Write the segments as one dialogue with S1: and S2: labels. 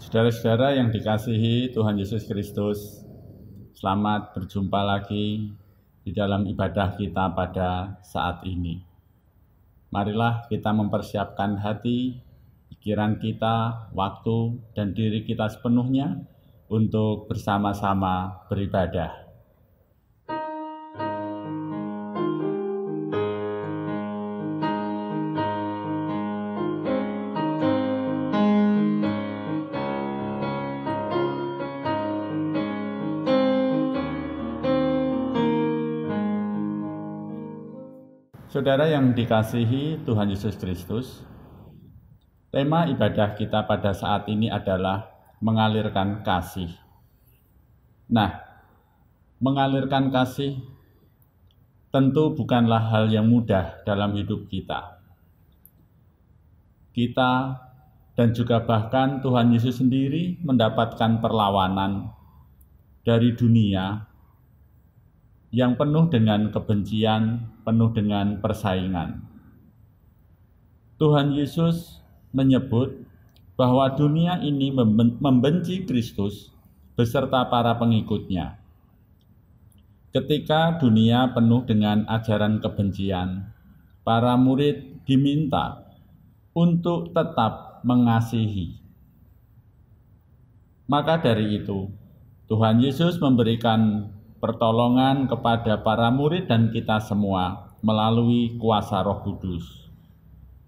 S1: Saudara-saudara yang dikasihi Tuhan Yesus Kristus, selamat berjumpa lagi di dalam ibadah kita pada saat ini. Marilah kita mempersiapkan hati, pikiran kita, waktu, dan diri kita sepenuhnya untuk bersama-sama beribadah. Saudara yang dikasihi Tuhan Yesus Kristus, tema ibadah kita pada saat ini adalah mengalirkan kasih. Nah, mengalirkan kasih tentu bukanlah hal yang mudah dalam hidup kita. Kita dan juga bahkan Tuhan Yesus sendiri mendapatkan perlawanan dari dunia yang penuh dengan kebencian, penuh dengan persaingan. Tuhan Yesus menyebut bahwa dunia ini membenci Kristus beserta para pengikutnya. Ketika dunia penuh dengan ajaran kebencian, para murid diminta untuk tetap mengasihi. Maka dari itu, Tuhan Yesus memberikan pertolongan kepada para murid dan kita semua melalui kuasa Roh Kudus.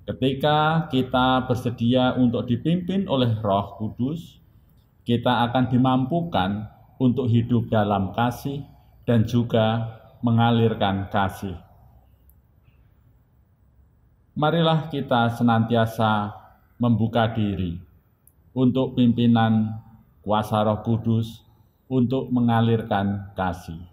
S1: Ketika kita bersedia untuk dipimpin oleh Roh Kudus, kita akan dimampukan untuk hidup dalam kasih dan juga mengalirkan kasih. Marilah kita senantiasa membuka diri untuk pimpinan kuasa Roh Kudus untuk mengalirkan kasih.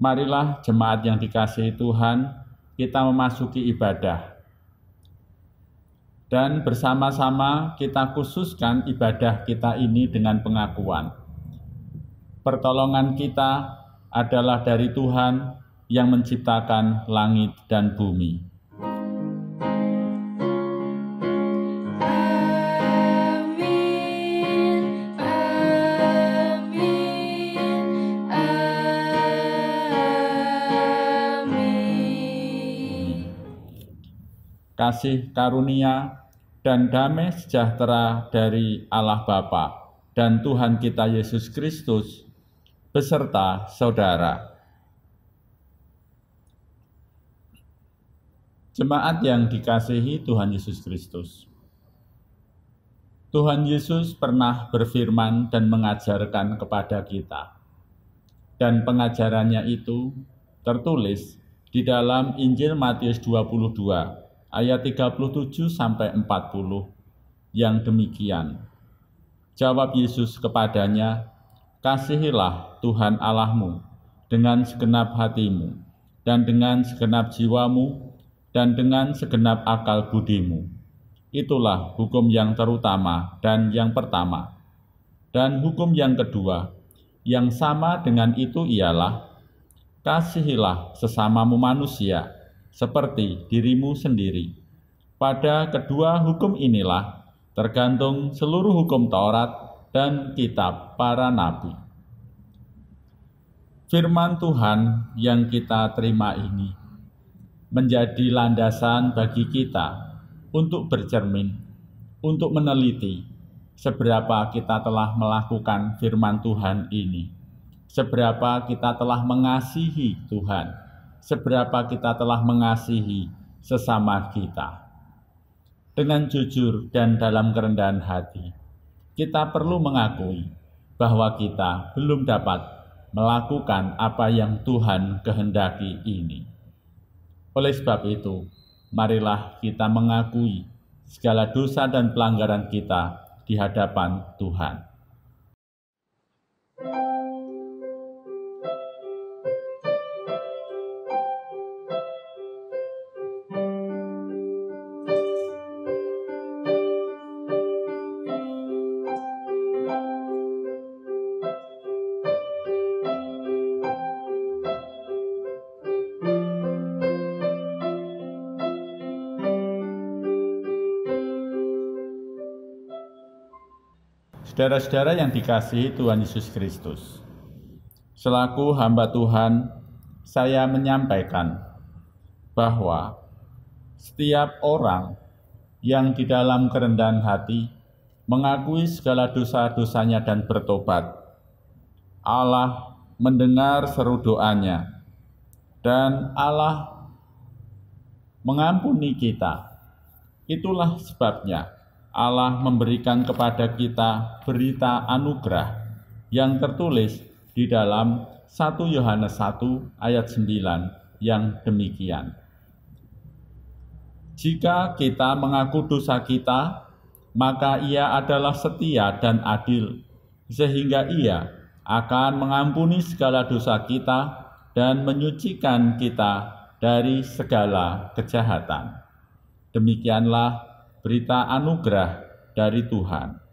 S1: Marilah jemaat yang dikasihi Tuhan, kita memasuki ibadah. Dan bersama-sama kita khususkan ibadah kita ini dengan pengakuan. Pertolongan kita adalah dari Tuhan yang menciptakan langit dan bumi. Kasih karunia dan damai sejahtera dari Allah Bapa dan Tuhan kita Yesus Kristus beserta saudara. Jemaat yang dikasihi Tuhan Yesus Kristus, Tuhan Yesus pernah berfirman dan mengajarkan kepada kita, dan pengajarannya itu tertulis di dalam Injil Matius 22 ayat 37-40 yang demikian. Jawab Yesus kepadanya, "Kasihilah Tuhan Allahmu dengan segenap hatimu, dan dengan segenap jiwamu, dan dengan segenap akal budimu. Itulah hukum yang terutama dan yang pertama. Dan hukum yang kedua, yang sama dengan itu ialah, kasihilah sesamamu manusia, seperti dirimu sendiri. Pada kedua hukum inilah tergantung seluruh hukum Taurat dan kitab para nabi. Firman Tuhan yang kita terima ini menjadi landasan bagi kita untuk bercermin, untuk meneliti seberapa kita telah melakukan firman Tuhan ini, seberapa kita telah mengasihi Tuhan, seberapa kita telah mengasihi sesama kita. Dengan jujur dan dalam kerendahan hati, kita perlu mengakui bahwa kita belum dapat melakukan apa yang Tuhan kehendaki ini. Oleh sebab itu, marilah kita mengakui segala dosa dan pelanggaran kita di hadapan Tuhan. Saudara-saudara yang dikasihi Tuhan Yesus Kristus, selaku hamba Tuhan, saya menyampaikan bahwa setiap orang yang di dalam kerendahan hati mengakui segala dosa-dosanya dan bertobat, Allah mendengar seru doanya dan Allah mengampuni kita. Itulah sebabnya Allah memberikan kepada kita berita anugerah yang tertulis di dalam 1 Yohanes 1 ayat 9 yang demikian. Jika kita mengaku dosa kita, maka Ia adalah setia dan adil, sehingga Ia akan mengampuni segala dosa kita dan menyucikan kita dari segala kejahatan. Demikianlah berita anugerah dari Tuhan.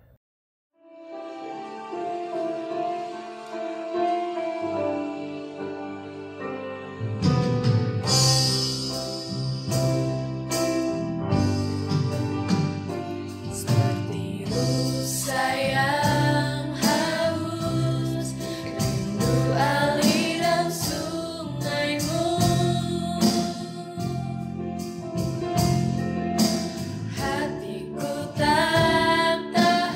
S2: Tak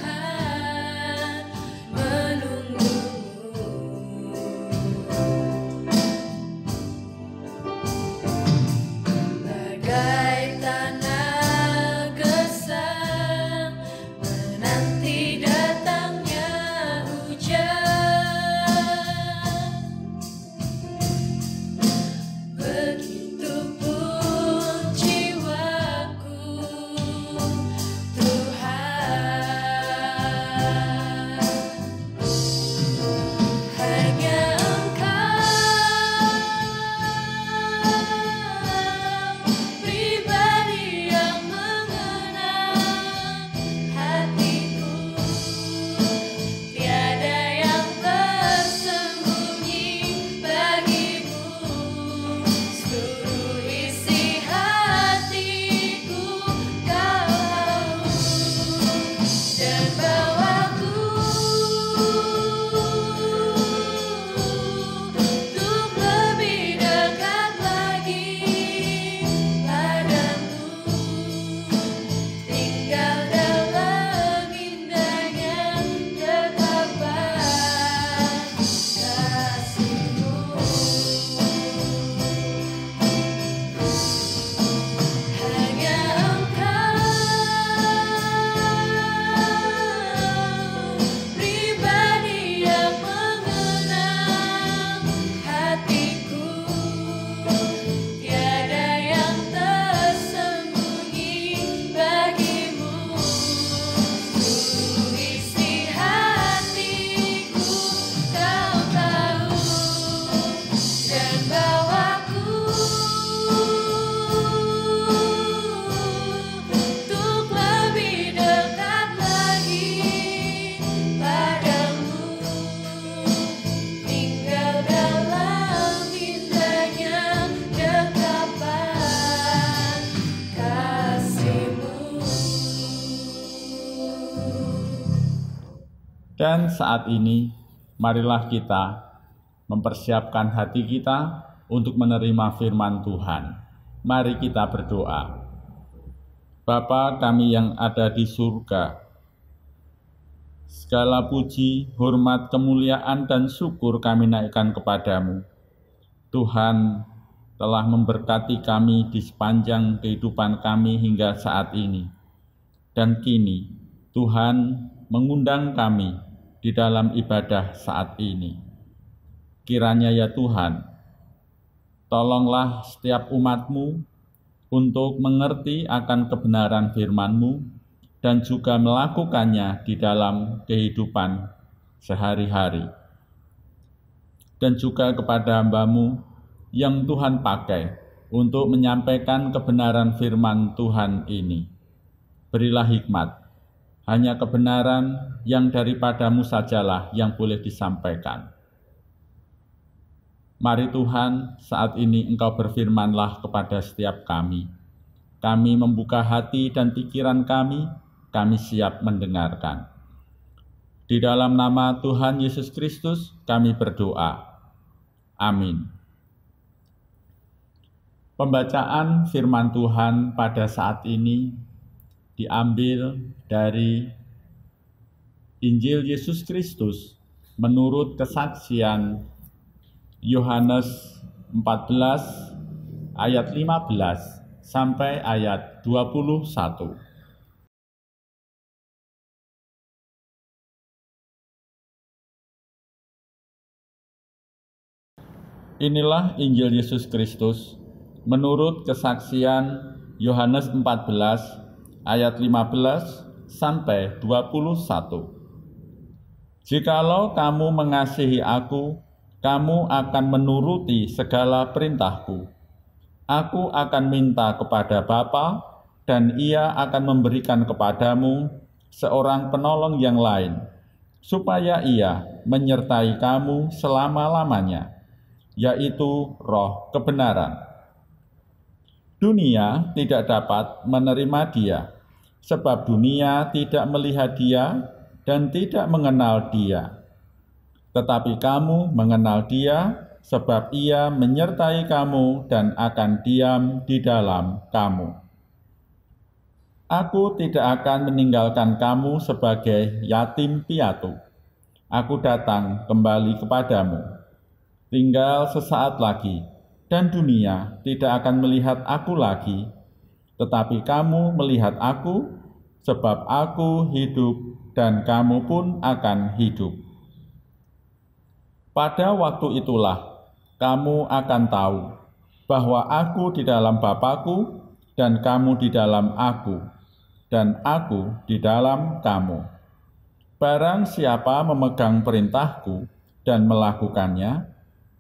S1: Dan saat ini, marilah kita mempersiapkan hati kita untuk menerima firman Tuhan. Mari kita berdoa. Bapa kami yang ada di surga, segala puji, hormat, kemuliaan, dan syukur kami naikkan kepadamu. Tuhan telah memberkati kami di sepanjang kehidupan kami hingga saat ini. Dan kini Tuhan mengundang kami di dalam ibadah saat ini. Kiranya ya Tuhan, tolonglah setiap umat-Mu untuk mengerti akan kebenaran firman-Mu dan juga melakukannya di dalam kehidupan sehari-hari. Dan juga kepada hamba-Mu yang Tuhan pakai untuk menyampaikan kebenaran firman Tuhan ini. Berilah hikmat, hanya kebenaran yang daripadamu sajalah yang boleh disampaikan. Mari Tuhan, saat ini Engkau berfirmanlah kepada setiap kami. Kami membuka hati dan pikiran kami siap mendengarkan. Di dalam nama Tuhan Yesus Kristus kami berdoa. Amin. Pembacaan firman Tuhan pada saat ini diambil dari Injil Yesus Kristus menurut kesaksian Yohanes 14 ayat 15 sampai ayat 21. Inilah Injil Yesus Kristus menurut kesaksian Yohanes 14 ayat 15 sampai 21. Jikalau kamu mengasihi aku, kamu akan menuruti segala perintahku. Aku akan minta kepada Bapa, dan Ia akan memberikan kepadamu seorang penolong yang lain, supaya Ia menyertai kamu selama-lamanya, yaitu Roh kebenaran. Dunia tidak dapat menerima Dia, sebab dunia tidak melihat Dia dan tidak mengenal Dia. Tetapi kamu mengenal Dia, sebab Ia menyertai kamu dan akan diam di dalam kamu. Aku tidak akan meninggalkan kamu sebagai yatim piatu. Aku datang kembali kepadamu. Tinggal sesaat lagi, dan dunia tidak akan melihat aku lagi, tetapi kamu melihat aku, sebab aku hidup dan kamu pun akan hidup. Pada waktu itulah kamu akan tahu bahwa aku di dalam Bapa-Ku dan kamu di dalam aku, dan aku di dalam kamu. Barang siapa memegang perintahku dan melakukannya,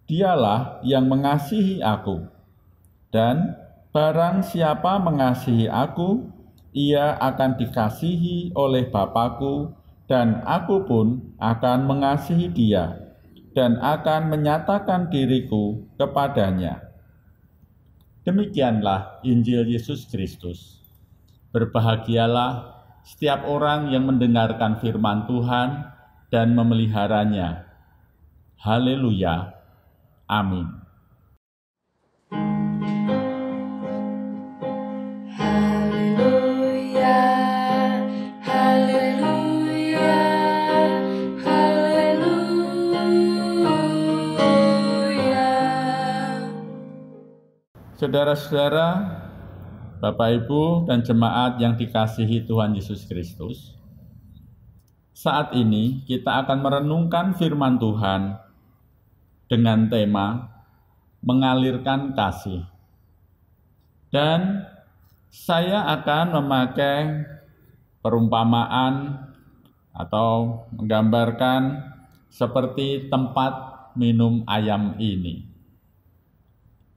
S1: dialah yang mengasihi aku. Dan barang siapa mengasihi aku, ia akan dikasihi oleh Bapa-Ku, dan aku pun akan mengasihi dia, dan akan menyatakan diriku kepadanya. Demikianlah Injil Yesus Kristus. Berbahagialah setiap orang yang mendengarkan firman Tuhan dan memeliharanya. Haleluya. Amin.
S2: Haleluya, haleluya, haleluya.
S1: Saudara-saudara, Bapak, Ibu, dan jemaat yang dikasihi Tuhan Yesus Kristus, saat ini kita akan merenungkan firman Tuhan dengan tema mengalirkan kasih. Dan saya akan memakai perumpamaan atau menggambarkan seperti tempat minum ayam ini.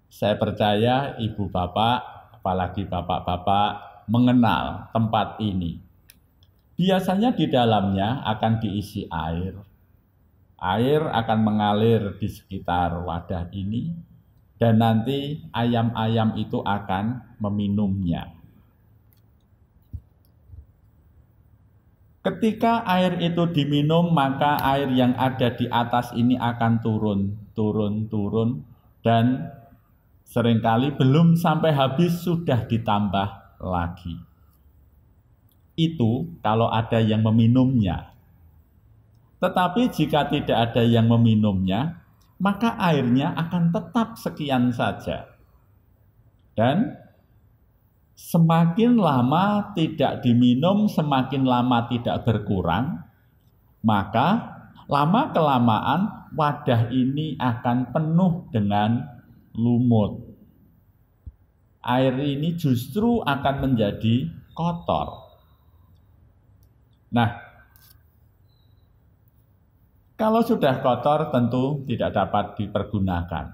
S1: Saya percaya ibu bapak, apalagi bapak-bapak, mengenal tempat ini. Biasanya di dalamnya akan diisi air. Air akan mengalir di sekitar wadah ini, dan nanti ayam-ayam itu akan meminumnya. Ketika air itu diminum, maka air yang ada di atas ini akan turun, dan seringkali belum sampai habis sudah ditambah lagi. Itu kalau ada yang meminumnya. Tetapi jika tidak ada yang meminumnya, maka airnya akan tetap sekian saja. Dan semakin lama tidak diminum, semakin lama tidak berkurang, maka lama-kelamaan wadah ini akan penuh dengan lumut. Air ini justru akan menjadi kotor. Nah, kalau sudah kotor tentu tidak dapat dipergunakan.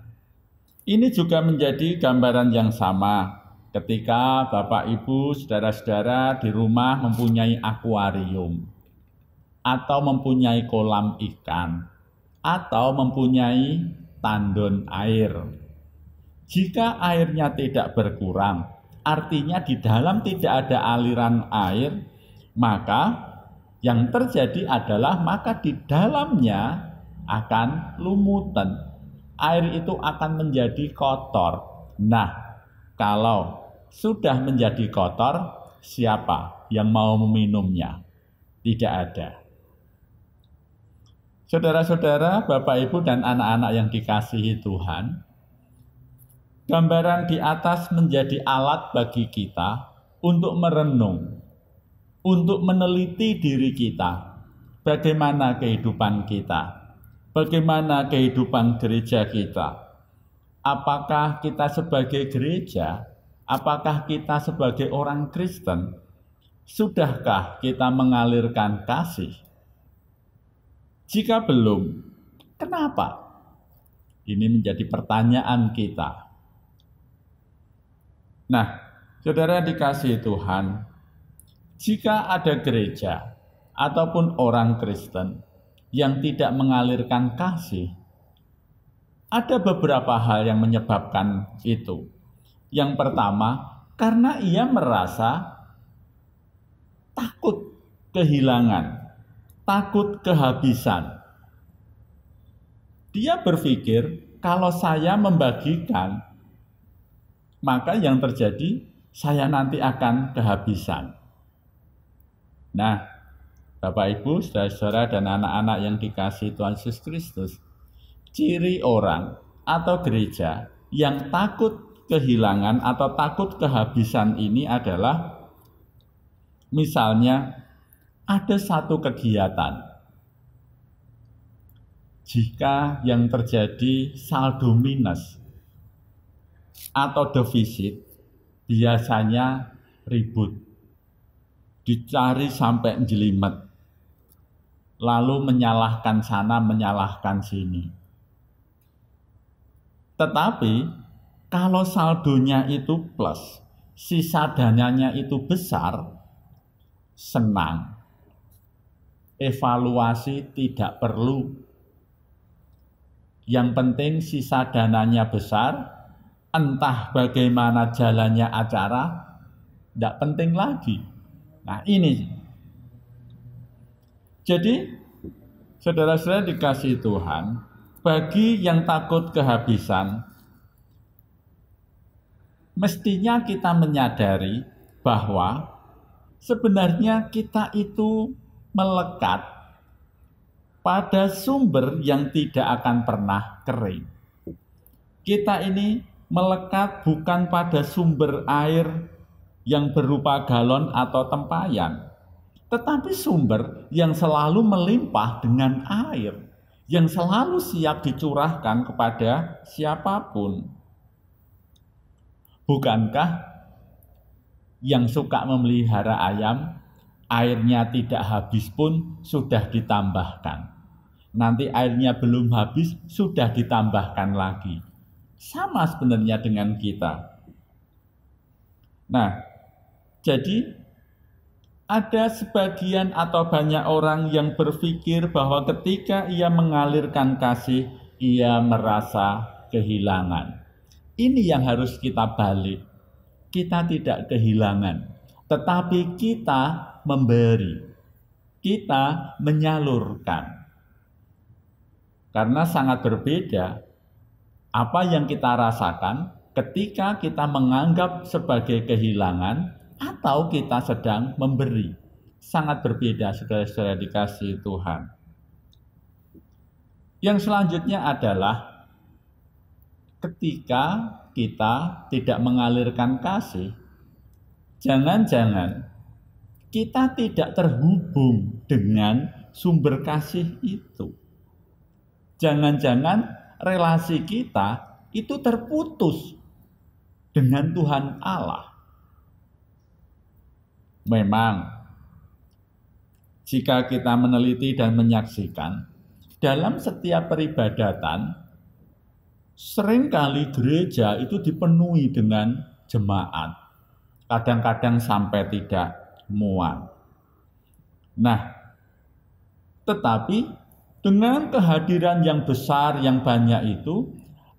S1: Ini juga menjadi gambaran yang sama ketika Bapak Ibu, saudara-saudara di rumah mempunyai akuarium, atau mempunyai kolam ikan, atau mempunyai tandon air. Jika airnya tidak berkurang, artinya di dalam tidak ada aliran air, maka yang terjadi adalah maka di dalamnya akan lumutan. Air itu akan menjadi kotor. Nah, kalau sudah menjadi kotor, siapa yang mau meminumnya? Tidak ada. Saudara-saudara, Bapak Ibu dan anak-anak yang dikasihi Tuhan, gambaran di atas menjadi alat bagi kita untuk merenung, untuk meneliti diri kita, bagaimana kehidupan kita, bagaimana kehidupan gereja kita. Apakah kita sebagai gereja, apakah kita sebagai orang Kristen, sudahkah kita mengalirkan kasih? Jika belum, kenapa? Ini menjadi pertanyaan kita. Nah, saudara dikasihi Tuhan, jika ada gereja ataupun orang Kristen yang tidak mengalirkan kasih, ada beberapa hal yang menyebabkan itu. Yang pertama, karena ia merasa takut kehilangan, takut kehabisan. Dia berpikir, kalau saya membagikan, maka yang terjadi saya nanti akan kehabisan. Nah, Bapak Ibu, saudara-saudara dan anak-anak yang dikasihi Tuhan Yesus Kristus, ciri orang atau gereja yang takut kehilangan atau takut kehabisan ini adalah, misalnya ada satu kegiatan, jika yang terjadi saldo minus atau defisit, biasanya ribut, dicari sampai jelimet, lalu menyalahkan sana, menyalahkan sini. Tetapi kalau saldonya itu plus, sisa dananya itu besar, senang. Evaluasi tidak perlu. Yang penting sisa dananya besar, entah bagaimana jalannya acara, tidak penting lagi. Nah ini. Jadi, saudara-saudara dikasihi Tuhan, bagi yang takut kehabisan, mestinya kita menyadari bahwa sebenarnya kita itu melekat pada sumber yang tidak akan pernah kering. Kita ini melekat bukan pada sumber air yang berupa galon atau tempayan, tetapi sumber yang selalu melimpah dengan air, yang selalu siap dicurahkan kepada siapapun. Bukankah yang suka memelihara ayam, airnya tidak habis pun sudah ditambahkan. Nanti airnya belum habis, sudah ditambahkan lagi. Sama sebenarnya dengan kita. Nah, jadi ada sebagian atau banyak orang yang berpikir bahwa ketika ia mengalirkan kasih, ia merasa kehilangan. Ini yang harus kita balik. Kita tidak kehilangan, tetapi kita memberi. kita menyalurkan. Karena sangat berbeda apa yang kita rasakan ketika kita menganggap sebagai kehilangan atau kita sedang memberi. Sangat berbeda, saudara-saudara dikasihi Tuhan. Yang selanjutnya adalah ketika kita tidak mengalirkan kasih, jangan-jangan kita tidak terhubung dengan sumber kasih itu. Jangan-jangan relasi kita itu terputus dengan Tuhan Allah. Memang, jika kita meneliti dan menyaksikan, dalam setiap peribadatan, seringkali gereja itu dipenuhi dengan jemaat. Kadang-kadang sampai tidak muat. Nah, tetapi dengan kehadiran yang besar, yang banyak itu,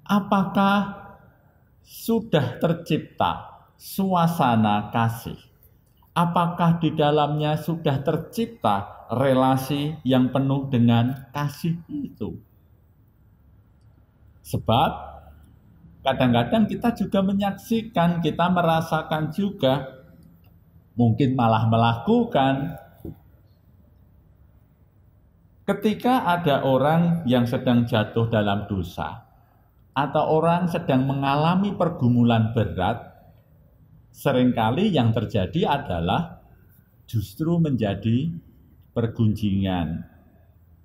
S1: apakah sudah tercipta suasana kasih? Apakah di dalamnya sudah tercipta relasi yang penuh dengan kasih itu? Sebab kadang-kadang kita juga menyaksikan, kita merasakan juga, mungkin malah melakukan. Ketika ada orang yang sedang jatuh dalam dosa, atau orang sedang mengalami pergumulan berat, seringkali yang terjadi adalah justru menjadi pergunjingan,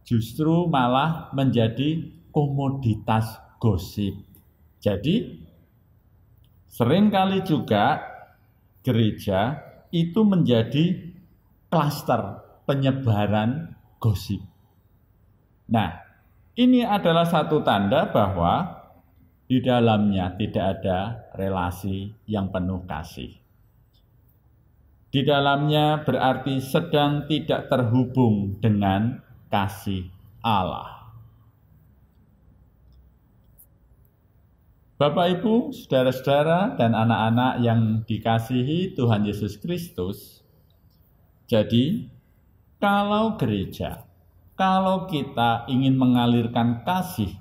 S1: justru malah menjadi komoditas gosip. Jadi, seringkali juga gereja itu menjadi klaster penyebaran gosip. Nah, ini adalah satu tanda bahwa di dalamnya tidak ada relasi yang penuh kasih. Di dalamnya berarti sedang tidak terhubung dengan kasih Allah. Bapak, Ibu, saudara-saudara, dan anak-anak yang dikasihi Tuhan Yesus Kristus, jadi kalau gereja, kalau kita ingin mengalirkan kasih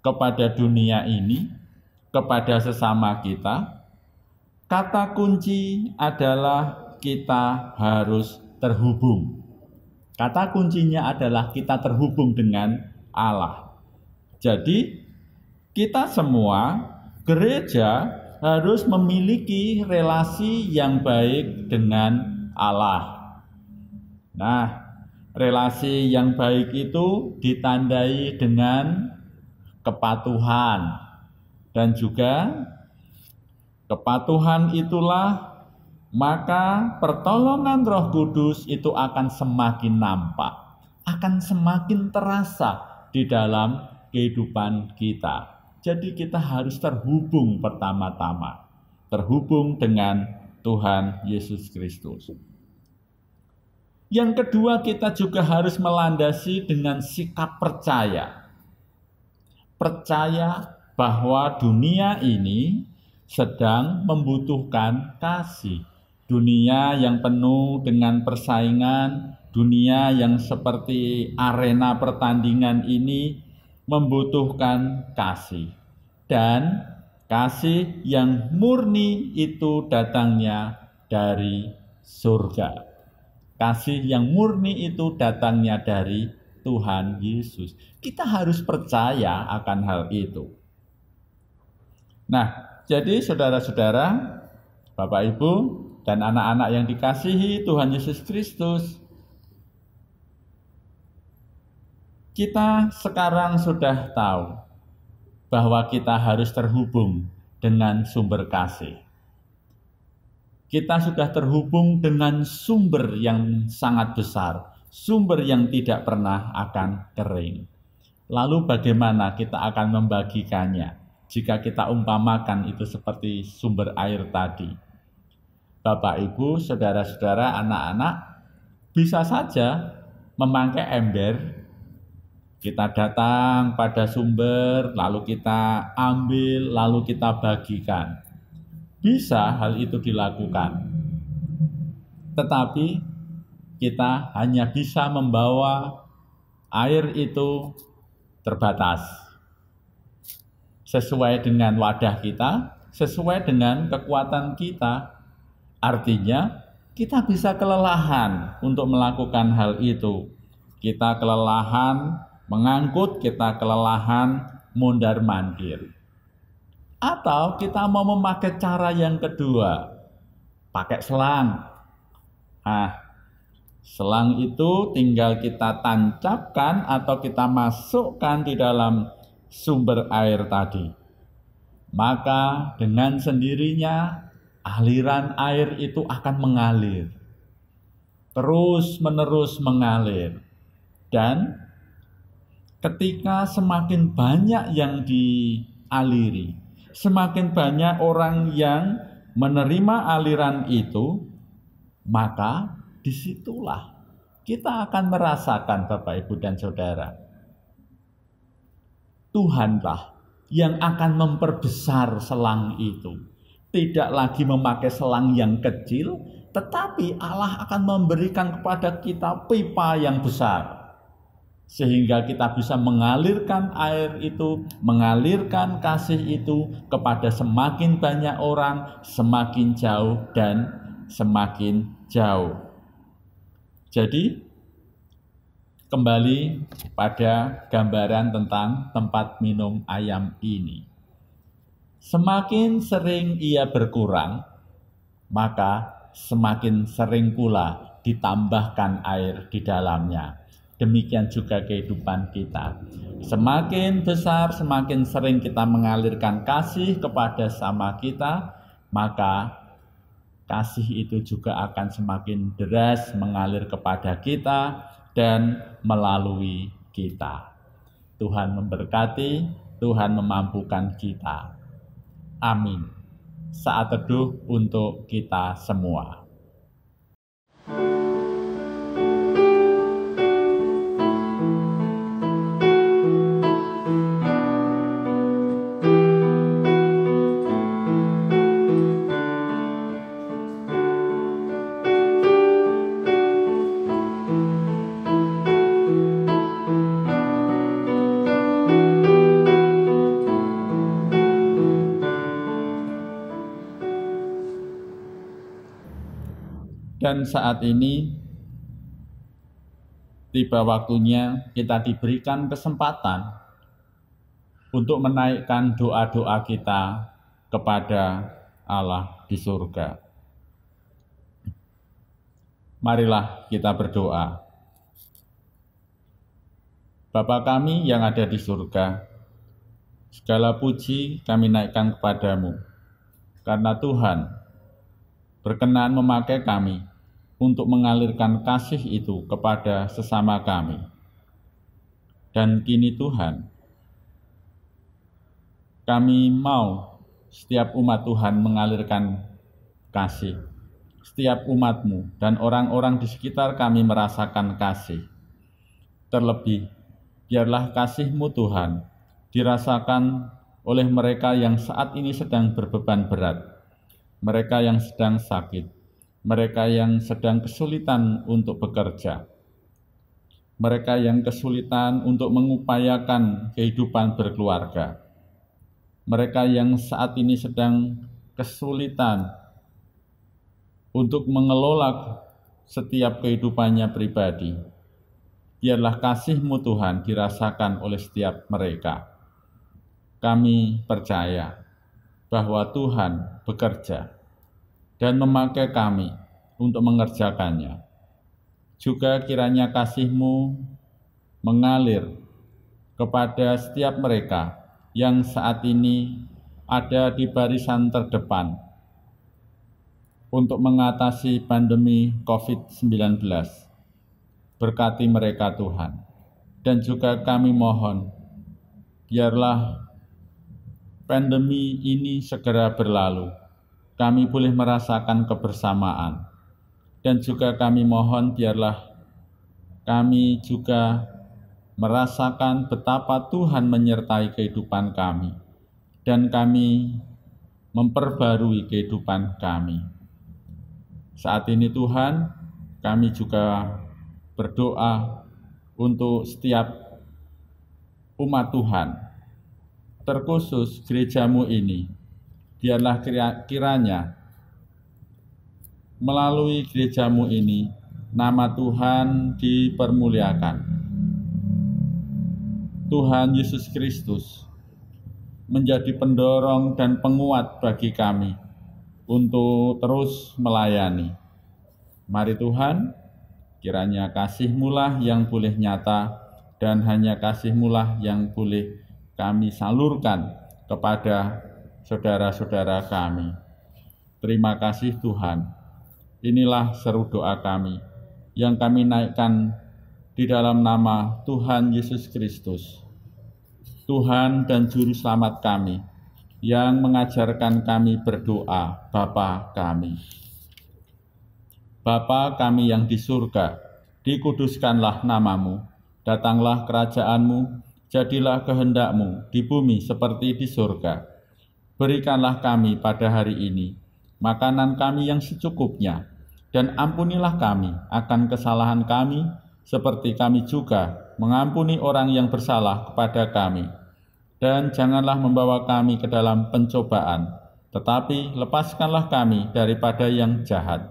S1: kepada dunia ini, kepada sesama kita, kata kunci adalah kita harus terhubung. Kata kuncinya adalah kita terhubung dengan Allah. Jadi, kita semua, gereja, harus memiliki relasi yang baik dengan Allah. Nah, relasi yang baik itu ditandai dengan kepatuhan, dan juga kepatuhan itulah maka pertolongan Roh Kudus itu akan semakin nampak, akan semakin terasa di dalam kehidupan kita. Jadi kita harus terhubung pertama-tama, terhubung dengan Tuhan Yesus Kristus. Yang kedua, kita juga harus melandasi dengan sikap percaya. Percaya bahwa dunia ini sedang membutuhkan kasih. Dunia yang penuh dengan persaingan, dunia yang seperti arena pertandingan ini membutuhkan kasih. Dan kasih yang murni itu datangnya dari surga. Kasih yang murni itu datangnya dari Tuhan Yesus. Kita harus percaya akan hal itu. Nah, jadi saudara-saudara, Bapak, Ibu, dan anak-anak yang dikasihi Tuhan Yesus Kristus, kita sekarang sudah tahu bahwa kita harus terhubung dengan sumber kasih. Kita sudah terhubung dengan sumber yang sangat besar, sumber yang tidak pernah akan kering. Lalu bagaimana kita akan membagikannya jika kita umpamakan itu seperti sumber air tadi? Bapak, Ibu, saudara-saudara, anak-anak, bisa saja memakai ember. Kita datang pada sumber, lalu kita ambil, lalu kita bagikan. Bisa hal itu dilakukan. Tetapi kita hanya bisa membawa air itu terbatas. Sesuai dengan wadah kita, sesuai dengan kekuatan kita. Artinya, kita bisa kelelahan untuk melakukan hal itu. Kita kelelahan mengangkut, kita kelelahan mondar-mandir. Atau kita mau memakai cara yang kedua, pakai selang. Nah, selang itu tinggal kita tancapkan atau kita masukkan di dalam sumber air tadi. Maka dengan sendirinya aliran air itu akan mengalir. Terus-menerus mengalir. Dan ketika semakin banyak yang dialiri, semakin banyak orang yang menerima aliran itu, maka disitulah kita akan merasakan, Bapak, Ibu, dan Saudara, Tuhanlah yang akan memperbesar selang itu. Tidak lagi memakai selang yang kecil, tetapi Allah akan memberikan kepada kita pipa yang besar. Sehingga kita bisa mengalirkan air itu, mengalirkan kasih itu kepada semakin banyak orang, semakin jauh dan semakin jauh. Jadi, kembali pada gambaran tentang tempat minum ayam ini. Semakin sering ia berkurang, maka semakin sering pula ditambahkan air di dalamnya. Demikian juga kehidupan kita. Semakin besar, semakin sering kita mengalirkan kasih kepada sama kita, maka kasih itu juga akan semakin deras mengalir kepada kita dan melalui kita. Tuhan memberkati, Tuhan memampukan kita. Amin. Saat teduh untuk kita semua. Dan saat ini tiba waktunya kita diberikan kesempatan untuk menaikkan doa-doa kita kepada Allah di surga. Marilah kita berdoa. Bapa kami yang ada di surga, segala puji kami naikkan kepadamu, karena Tuhan berkenan memakai kami untuk mengalirkan kasih itu kepada sesama kami. Dan kini Tuhan, kami mau setiap umat Tuhan mengalirkan kasih. Setiap umat-Mu dan orang-orang di sekitar kami merasakan kasih. Terlebih, biarlah kasih-Mu Tuhan dirasakan oleh mereka yang saat ini sedang berbeban berat, mereka yang sedang sakit, mereka yang sedang kesulitan untuk bekerja, mereka yang kesulitan untuk mengupayakan kehidupan berkeluarga, mereka yang saat ini sedang kesulitan untuk mengelola setiap kehidupannya pribadi. Biarlah kasih-Mu Tuhan dirasakan oleh setiap mereka. Kami percaya bahwa Tuhan bekerja dan memakai kami untuk mengerjakannya. Juga kiranya kasih-Mu mengalir kepada setiap mereka yang saat ini ada di barisan terdepan untuk mengatasi pandemi COVID-19. Berkati mereka Tuhan. Dan juga kami mohon, biarlah pandemi ini segera berlalu. Kami boleh merasakan kebersamaan. Dan juga kami mohon biarlah kami juga merasakan betapa Tuhan menyertai kehidupan kami. Dan kami memperbarui kehidupan kami. Saat ini Tuhan, kami juga berdoa untuk setiap umat Tuhan, terkhusus gerejamu ini. Biarlah kiranya melalui gerejamu ini, nama Tuhan dipermuliakan. Tuhan Yesus Kristus menjadi pendorong dan penguat bagi kami untuk terus melayani. Mari Tuhan, kiranya kasih-Mu lah yang boleh nyata dan hanya kasih-Mu lah yang boleh kami salurkan kepada saudara-saudara kami. Terima kasih Tuhan. Inilah seru doa kami yang kami naikkan di dalam nama Tuhan Yesus Kristus, Tuhan dan Juru Selamat kami, yang mengajarkan kami berdoa, Bapa kami. Bapa kami yang di surga, dikuduskanlah namamu, datanglah kerajaan-Mu, jadilah kehendak-Mu di bumi seperti di surga. Berikanlah kami pada hari ini makanan kami yang secukupnya, dan ampunilah kami akan kesalahan kami, seperti kami juga mengampuni orang yang bersalah kepada kami. Dan janganlah membawa kami ke dalam pencobaan, tetapi lepaskanlah kami daripada yang jahat.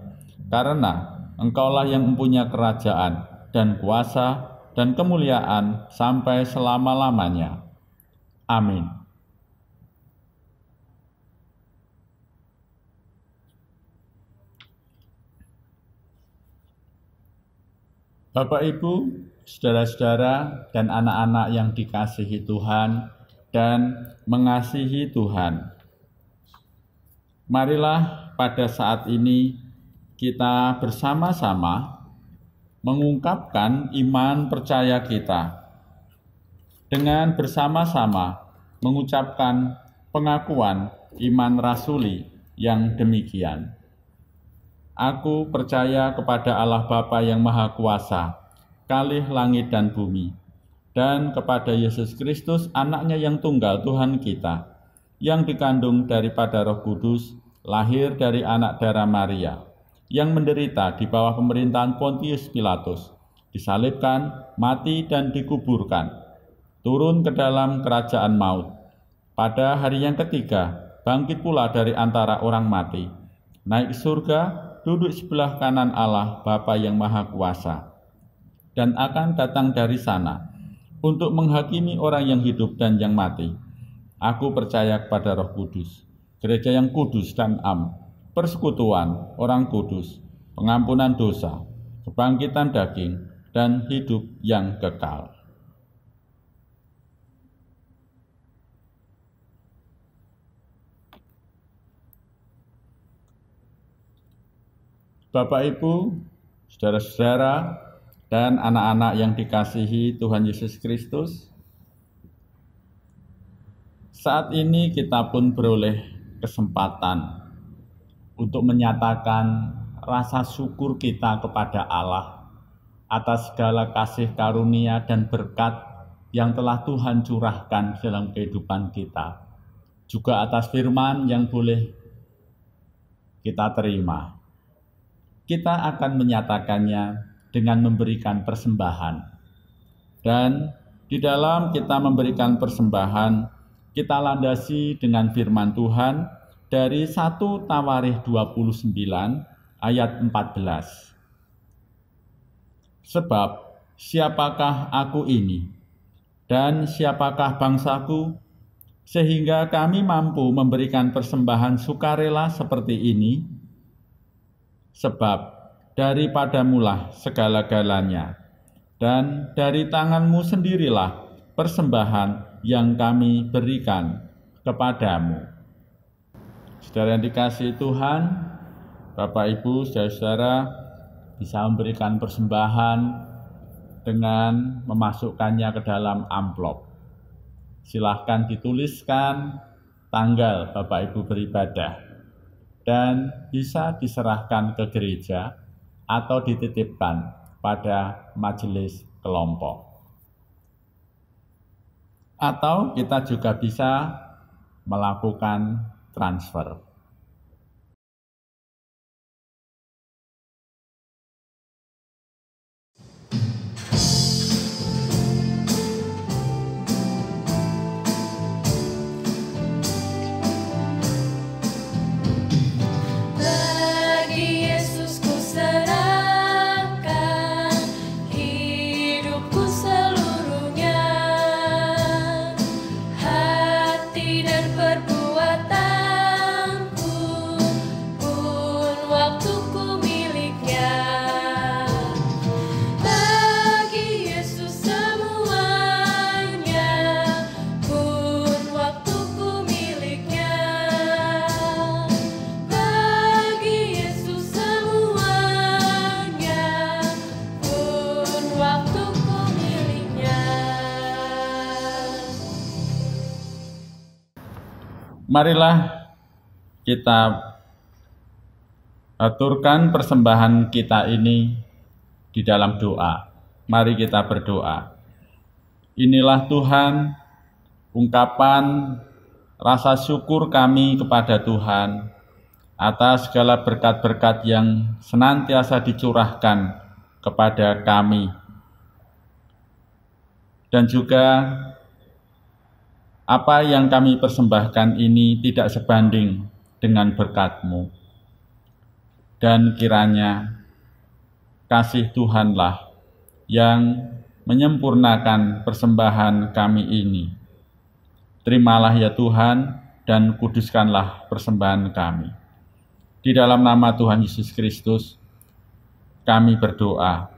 S1: Karena Engkaulah yang mempunyai kerajaan dan kuasa dan kemuliaan sampai selama-lamanya. Amin. Bapak, Ibu, saudara-saudara, dan anak-anak yang dikasihi Tuhan dan mengasihi Tuhan, marilah pada saat ini kita bersama-sama mengungkapkan iman percaya kita dengan bersama-sama mengucapkan pengakuan iman rasuli yang demikian. Aku percaya kepada Allah Bapa yang Maha Kuasa, kalih langit dan bumi, dan kepada Yesus Kristus, anaknya yang tunggal Tuhan kita, yang dikandung daripada Roh Kudus, lahir dari anak darah Maria, yang menderita di bawah pemerintahan Pontius Pilatus, disalibkan, mati dan dikuburkan, turun ke dalam kerajaan maut. Pada hari yang ketiga, bangkit pula dari antara orang mati, naik ke surga, duduk sebelah kanan Allah Bapa yang Maha Kuasa, dan akan datang dari sana untuk menghakimi orang yang hidup dan yang mati. Aku percaya kepada Roh Kudus, gereja yang kudus dan am, persekutuan orang kudus, pengampunan dosa, kebangkitan daging, dan hidup yang kekal. Bapak, Ibu, saudara-saudara, dan anak-anak yang dikasihi Tuhan Yesus Kristus, saat ini kita pun beroleh kesempatan untuk menyatakan rasa syukur kita kepada Allah atas segala kasih karunia dan berkat yang telah Tuhan curahkan dalam kehidupan kita, juga atas firman yang boleh kita terima. Kita akan menyatakannya dengan memberikan persembahan. Dan di dalam kita memberikan persembahan, kita landasi dengan firman Tuhan dari 1 Tawarikh 29 ayat 14. Sebab siapakah aku ini dan siapakah bangsaku, sehingga kami mampu memberikan persembahan sukarela seperti ini? Sebab daripadamulah segala-galanya, dan dari tanganmu sendirilah persembahan yang kami berikan kepadamu. Saudara yang dikasihi Tuhan, Bapak, Ibu, saudara-saudara bisa memberikan persembahan dengan memasukkannya ke dalam amplop. Silahkan dituliskan tanggal Bapak Ibu beribadah, dan bisa diserahkan ke gereja atau dititipkan pada majelis kelompok. Atau kita juga bisa melakukan transfer. Marilah kita aturkan persembahan kita ini di dalam doa. Mari kita berdoa. Inilah Tuhan, ungkapan rasa syukur kami kepada Tuhan atas segala berkat-berkat yang senantiasa dicurahkan kepada kami. Dan juga apa yang kami persembahkan ini tidak sebanding dengan berkat-Mu. Dan kiranya kasih Tuhanlah yang menyempurnakan persembahan kami ini. Terimalah ya Tuhan dan kuduskanlah persembahan kami. Di dalam nama Tuhan Yesus Kristus, kami berdoa.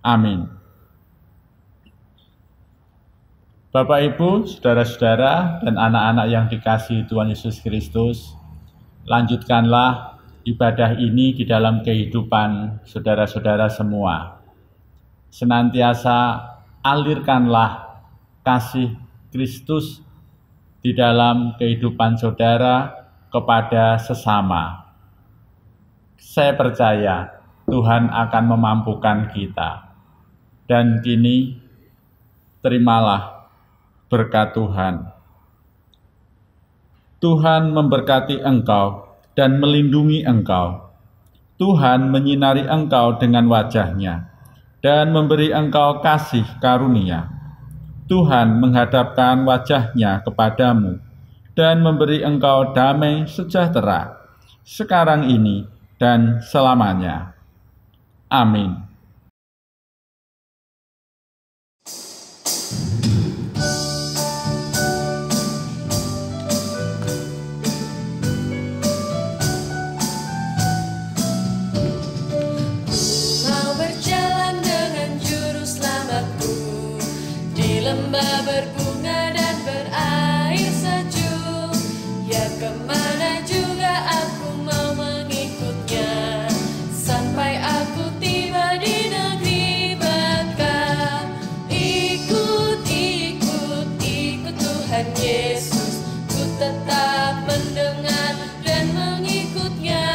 S1: Amin. Bapak, Ibu, saudara-saudara, dan anak-anak yang dikasihi Tuhan Yesus Kristus, lanjutkanlah ibadah ini di dalam kehidupan saudara-saudara semua. Senantiasa alirkanlah kasih Kristus di dalam kehidupan saudara kepada sesama. Saya percaya Tuhan akan memampukan kita. Dan kini, terimalah berkat Tuhan. Tuhan memberkati engkau dan melindungi engkau. Tuhan menyinari engkau dengan wajah-Nya dan memberi engkau kasih karunia. Tuhan menghadapkan wajah-Nya kepadamu dan memberi engkau damai sejahtera, sekarang ini dan selamanya. Amin.
S2: Mau berjalan dengan juru selamatku di lembah berbunga dan berair sejuk. Ya, kemana juga aku mau mengikutnya, sampai aku tiba di negeri berkah. Ikut, ikut, ikut Tuhan Yesus, ku tetap mendengar dan mengikutnya.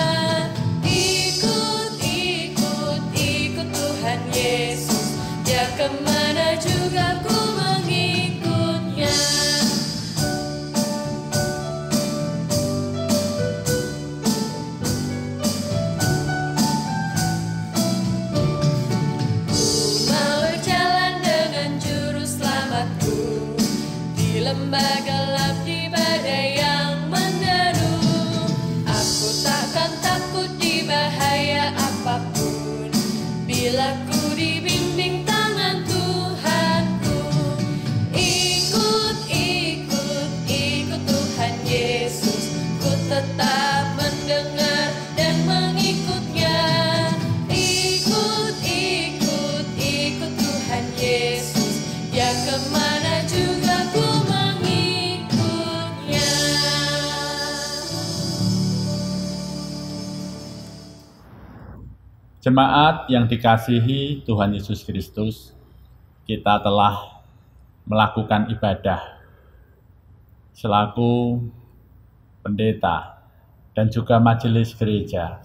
S2: Ikut, ikut, ikut Tuhan Yesus, ya kemana juga ku mengikutnya. Mau berjalan dengan juru selamatku di lembah gelap, di badai yang menderu. Aku takkan takut di bahaya apapun, bila ku dibimbing tangan Tuhanku. Ikut, ikut, ikut Tuhan Yesus, ku tetap mendengar dan mengikutnya. Ikut, ikut, ikut Tuhan Yesus, ya kemana juga ku mengikutnya.
S1: Jemaat yang dikasihi Tuhan Yesus Kristus, kita telah melakukan ibadah selaku pendeta dan juga majelis gereja.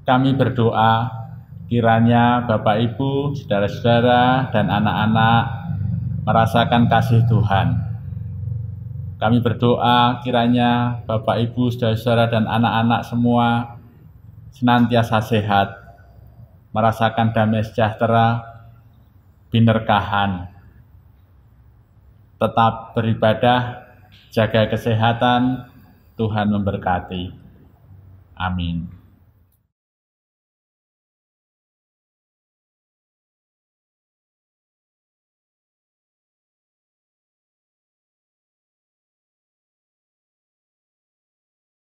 S1: Kami berdoa kiranya Bapak, Ibu, saudara-saudara, dan anak-anak merasakan kasih Tuhan. Kami berdoa kiranya Bapak, Ibu, saudara-saudara, dan anak-anak semua senantiasa sehat, merasakan damai sejahtera, binerkahan. Tetap beribadah, jaga kesehatan, Tuhan memberkati. Amin.